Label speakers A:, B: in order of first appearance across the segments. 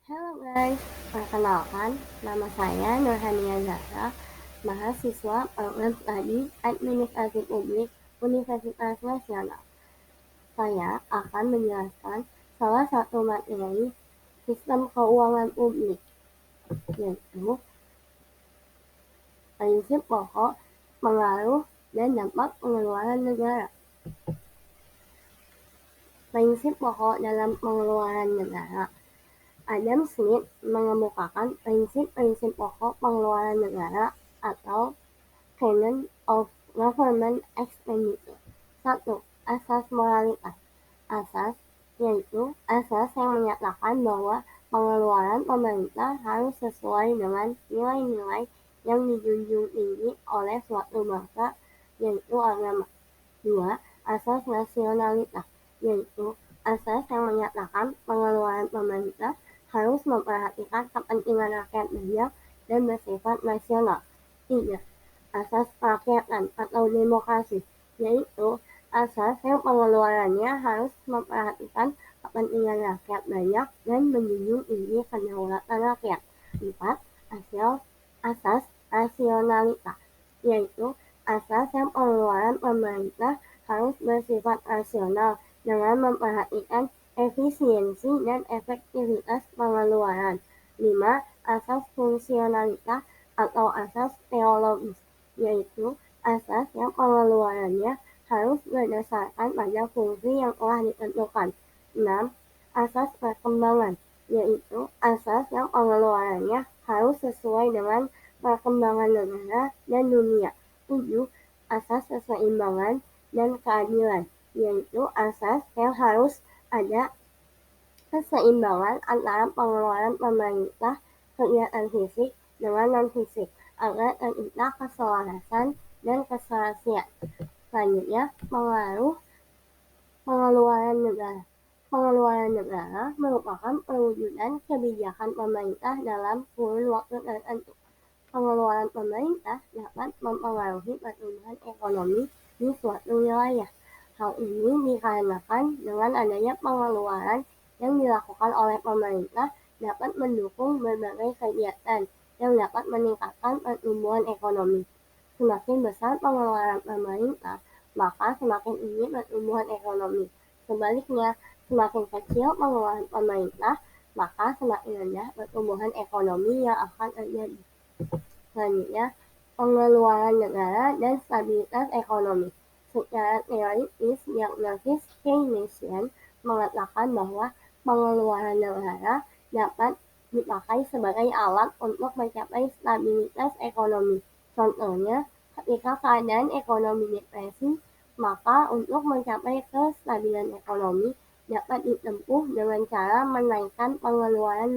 A: Halo guys, perkenalkan nama saya Nurhania Zahra, mahasiswa program studi Administrasi Publik Universitas Nasional. Saya akan menjelaskan salah satu materi sistem keuangan publik, yaitu prinsip pokok, pengaruh, dan dampak pengeluaran negara. Prinsip pokok dalam pengeluaran negara. Adam Smith mengemukakan prinsip-prinsip pokok pengeluaran negara atau Canon of Government Expenditure. 1. Asas moralitas. Asas yaitu asas yang menyatakan bahwa pengeluaran pemerintah harus sesuai dengan nilai-nilai yang dijunjung tinggi oleh suatu bangsa, yaitu agama. 2. Asas nasionalitas, yaitu asas yang menyatakan pengeluaran pemerintah harus memperhatikan kepentingan rakyat banyak dan bersifat nasional. 3. Asas kerakyatan atau demokrasi, yaitu asas yang pengeluarannya harus memperhatikan kepentingan rakyat banyak dan menjunjung tinggi kedaulatan rakyat. 4. Asas rasionalitas, yaitu asas yang pengeluaran pemerintah harus bersifat rasional dengan memperhatikan efisiensi dan efektivitas pengeluaran. 5. Asas fungsionalitas atau asas teologis, yaitu asas yang pengeluarannya harus berdasarkan pada fungsi yang telah ditentukan. 6. Asas perkembangan, yaitu asas yang pengeluarannya harus sesuai dengan perkembangan negara dan dunia. 7. Asas keseimbangan dan keadilan, yaitu asas yang harus ada keseimbangan antara pengeluaran pemerintah, kegiatan fisik dengan non-fisik, agar tercipta keselarasan dan keserasian. Selanjutnya, pengeluaran negara. Pengeluaran negara merupakan perwujudan kebijakan pemerintah dalam kurun waktu tertentu. Pengeluaran pemerintah dapat mempengaruhi pertumbuhan ekonomi di suatu wilayah. Hal ini dikarenakan dengan adanya pengeluaran yang dilakukan oleh pemerintah dapat mendukung berbagai kegiatan yang dapat meningkatkan pertumbuhan ekonomi. Semakin besar pengeluaran pemerintah, maka semakin tinggi pertumbuhan ekonomi. Sebaliknya, semakin kecil pengeluaran pemerintah, maka semakin rendah pertumbuhan ekonomi yang akan terjadi. Selanjutnya, pengeluaran negara dan stabilitas ekonomi. Secara teoritis, diagnosis Keynesian mengatakan bahwa pengeluaran negara dapat dipakai sebagai alat untuk mencapai stabilitas ekonomi. Contohnya, ketika keadaan ekonomi depresi, maka untuk mencapai kestabilan ekonomi dapat ditempuh dengan cara menaikkan pengeluaran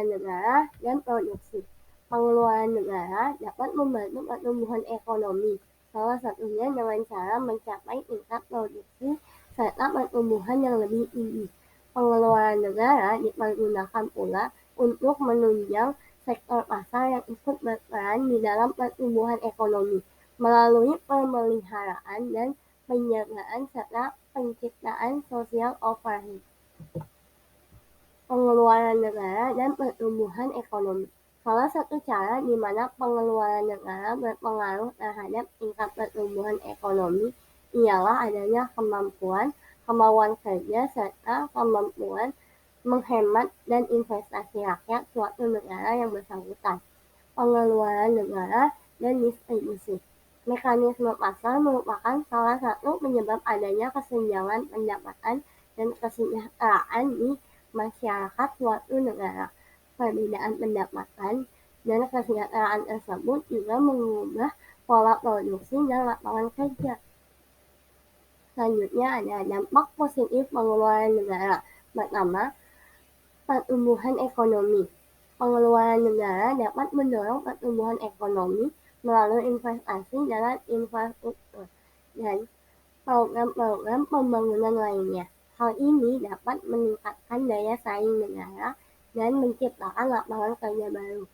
A: negara dan produksi. Pengeluaran negara dapat membantu pertumbuhan ekonomi, salah satunya dengan cara mencapai tingkat produksi serta pertumbuhan yang lebih tinggi. Pengeluaran negara dipergunakan pula untuk menunjang sektor pasar yang ikut berperan di dalam pertumbuhan ekonomi melalui pemeliharaan dan penjagaan serta penciptaan social overhead. Pengeluaran negara dan pertumbuhan ekonomi. Salah satu cara di mana pengeluaran negara berpengaruh terhadap tingkat pertumbuhan ekonomi ialah adanya kemauan kerja, serta kemampuan menghemat dan investasi rakyat suatu negara yang bersangkutan. Pengeluaran negara dan distribusi. Mekanisme pasar merupakan salah satu penyebab adanya kesenjangan pendapatan dan kesejahteraan di masyarakat suatu negara. Perbedaan pendapatan dan kesejahteraan tersebut juga mengubah pola produksi dan lapangan kerja. Selanjutnya ada dampak positif pengeluaran negara. Pertama, pertumbuhan ekonomi. Pengeluaran negara dapat mendorong pertumbuhan ekonomi melalui investasi dalam infrastruktur dan program-program pembangunan lainnya. Hal ini dapat meningkatkan daya saing negara dan menciptakan lapangan kerja baru.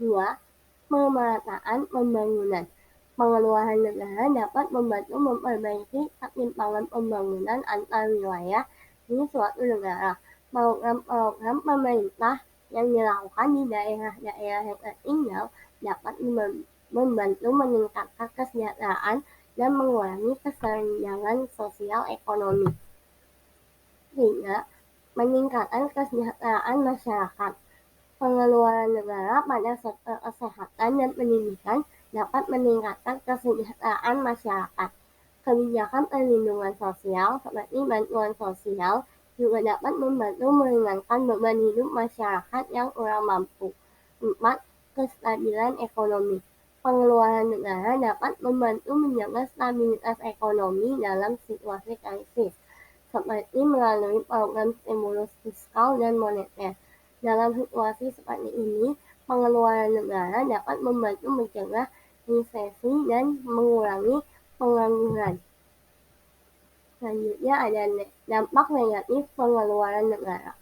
A: 2. Pemerataan pembangunan. Pengeluaran negara dapat membantu memperbaiki ketimpangan pembangunan antar wilayah di suatu negara Program-program pemerintah yang dilakukan di daerah-daerah yang tertinggal dapat membantu meningkatkan kesejahteraan dan mengurangi kesenjangan sosial ekonomi, sehingga meningkatkan kesejahteraan masyarakat. Pengeluaran negara pada sektor kesehatan dan pendidikan dapat meningkatkan kesejahteraan masyarakat. Kebijakan perlindungan sosial seperti bantuan sosial juga dapat membantu meringankan beban hidup masyarakat yang kurang mampu. 4. Kestabilan ekonomi. Pengeluaran negara dapat membantu menjaga stabilitas ekonomi dalam situasi krisis, seperti melalui program stimulus fiskal dan moneter. Dalam situasi seperti ini, pengeluaran negara dapat membantu mencegah resesi dan mengurangi pengangguran. Selanjutnya ada dampak negatif pengeluaran negara.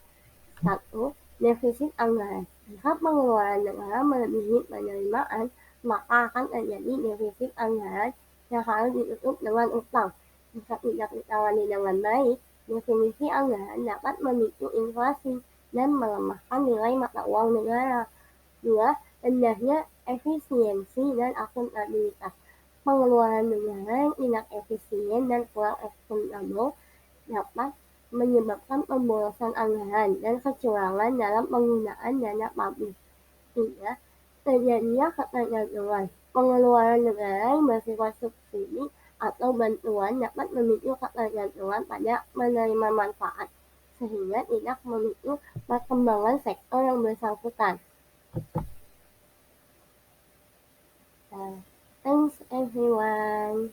A: 1. Defisit anggaran. Jika pengeluaran negara melebihi penerimaan, maka akan terjadi defisit anggaran yang harus ditutup dengan utang. Jika tidak ditangani dengan baik, definisi anggaran dapat memicu inflasi dan melemahkan nilai mata uang negara. 2. Rendahnya efisiensi dan akuntabilitas. Pengeluaran negara yang tidak efisien dan kurang akuntabel dapat menyebabkan pemborosan anggaran dan kecurangan dalam penggunaan dana publik. 3. Terjadinya ketergantungan. Pengeluaran negara yang bersifat subsidi atau bantuan dapat memicu ketergantungan pada penerima manfaat, sehingga tidak memicu perkembangan sektor yang bersangkutan. Thanks everyone.